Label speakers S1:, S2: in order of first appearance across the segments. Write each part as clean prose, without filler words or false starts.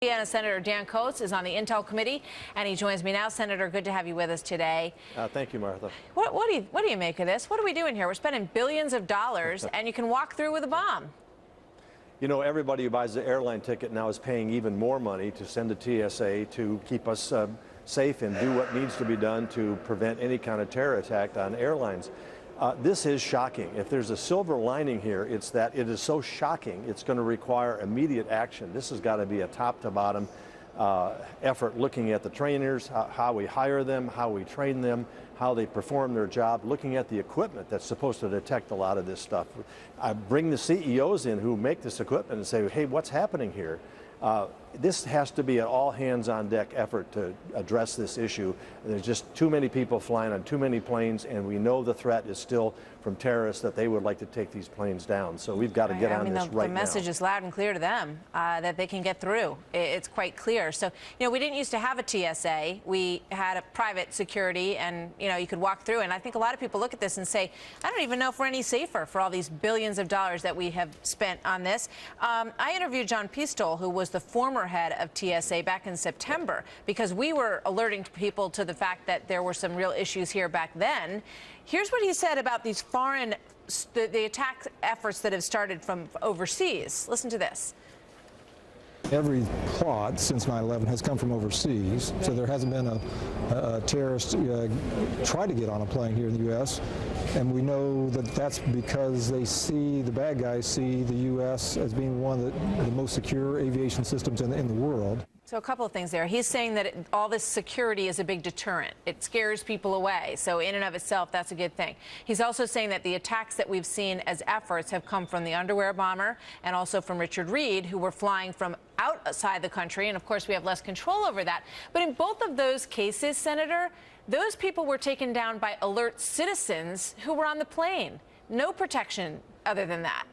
S1: Indiana Senator Dan Coats is on the Intel Committee, and he joins me now. Senator, good to have you with us today.
S2: Thank you, Martha.
S1: What do you make of this? What are we doing here? We're spending billions of dollars, and you can walk through with a bomb.
S2: You know, everybody who buys the airline ticket now is paying even more money to send to TSA to keep us safe and do what needs to be done to prevent any kind of terror attack on airlines. This is shocking. If there's a silver lining here, it's that it is so shocking, it's going to require immediate action. This has got to be a top-to-bottom effort, looking at the trainers, how we hire them, how we train them, how they perform their job, looking at the equipment that's supposed to detect a lot of this stuff. I bring the CEOs in who make this equipment and say, hey, what's happening here? This has to be an all-hands-on-deck effort to address this issue. There's just too many people flying on too many planes, and we know the threat is still from terrorists that they would like to take these planes down. So we've got to get on this right now.
S1: The message is loud and clear to them that they can get through. It's quite clear. So, you know, we didn't used to have a TSA. We had a private security, and, you know, you could walk through. And I think a lot of people look at this and say, I don't even know if we're any safer for all these billions of dollars that we have spent on this. I interviewed John Pistol, who was the former head of TSA, back in September, because we were alerting people to the fact that there were some real issues here back then. Here's what he said about these foreign, the attack efforts that have started from overseas. Listen to this.
S3: Every plot since 9/11 has come from overseas, so there hasn't been a terrorist try to get on a plane here in the U.S., and we know that that's because they see, the bad guys see the U.S. as being one of the most secure aviation systems in the world.
S1: So a couple of things there. He's saying that all this security is a big deterrent. It scares people away. So in and of itself, that's a good thing. He's also saying that the attacks that we've seen as efforts have come from the underwear bomber and also from Richard Reed, who were flying from outside the country. And of course, we have less control over that. But in both of those cases, Senator, those people were taken down by alert citizens who were on the plane. No protection other than that.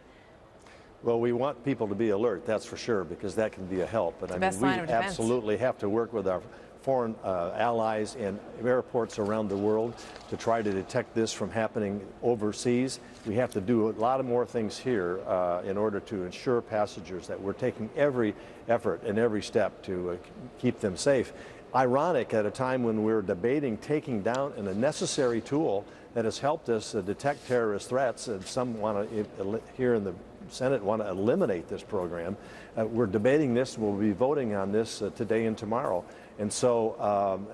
S2: Well, we want people to be alert, that's for sure, because that can be a help. But I mean, we absolutely have to work with our foreign allies and airports around the world to try to detect this from happening overseas. We have to do a lot of more things here in order to ensure passengers that we're taking every effort and every step to keep them safe. Ironic, at a time when we're debating taking down a necessary tool that has helped us detect terrorist threats, and some want to, here in the Senate, want to eliminate this program. We're debating this, and we'll be voting on this today and tomorrow. And so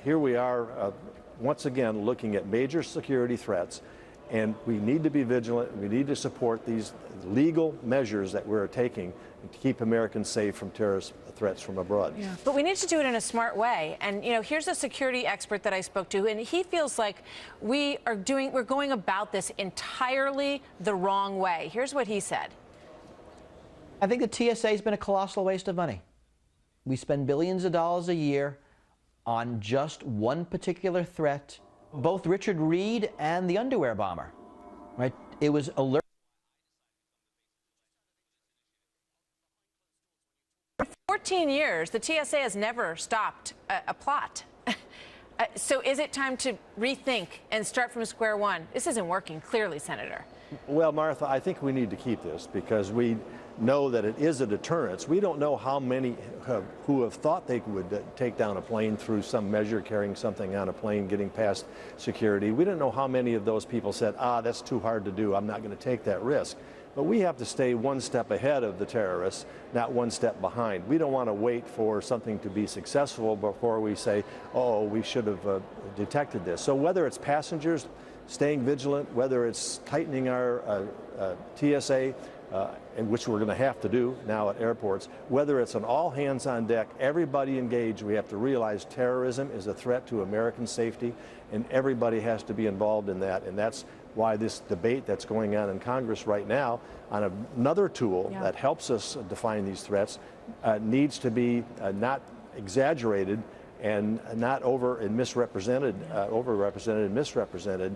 S2: here we are once again looking at major security threats, and we need to be vigilant. We need to support these legal measures that we're taking to keep Americans safe from terrorist threats from abroad.
S1: Yeah. But we need to do it in a smart way. And, you know, here's a security expert that I spoke to, and he feels like we're going about this entirely the wrong way. Here's what he said.
S4: I think the TSA has been a colossal waste of money. We spend billions of dollars a year on just one particular threat, both Richard Reed and the underwear bomber, right? It was alert.
S1: For 14 years, the TSA has never stopped a plot. So is it time to rethink and start from square one? This isn't working, clearly, Senator.
S2: Well, Martha, I think we need to keep this because we know that it is a deterrence. We don't know how many who have thought they would take down a plane through some measure, carrying something on a plane, getting past security. We don't know how many of those people said, that's too hard to do, I'm not going to take that risk. But we have to stay one step ahead of the terrorists, not one step behind. We don't want to wait for something to be successful before we say, oh, we should have detected this. So whether it's passengers staying vigilant, whether it's tightening our TSA, and which we're going to have to do now at airports, whether it's an all hands on deck, everybody engaged, we have to realize terrorism is a threat to American safety, and everybody has to be involved in that. And that's why this debate that's going on in Congress right now on another tool that helps us define these threats needs to be not exaggerated and not overrepresented and misrepresented.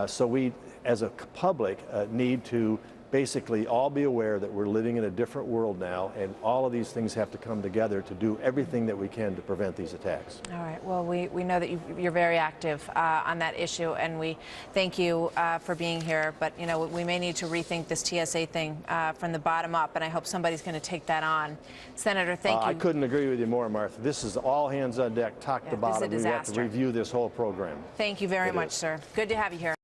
S2: So we, as a public, need to basically all be aware that we're living in a different world now, and all of these things have to come together to do everything that we can to prevent these attacks.
S1: All right. Well, we know that you're very active on that issue, and we thank you for being here. But, you know, we may need to rethink this TSA thing from the bottom up, and I hope somebody's going to take that on. Senator, thank you.
S2: I couldn't agree with you more, Martha. This is all hands on deck, top to bottom.
S1: This is a
S2: We have to
S1: disaster.
S2: review this whole program.
S1: Thank you very
S2: It
S1: much,
S2: is.
S1: sir. Good to have you here.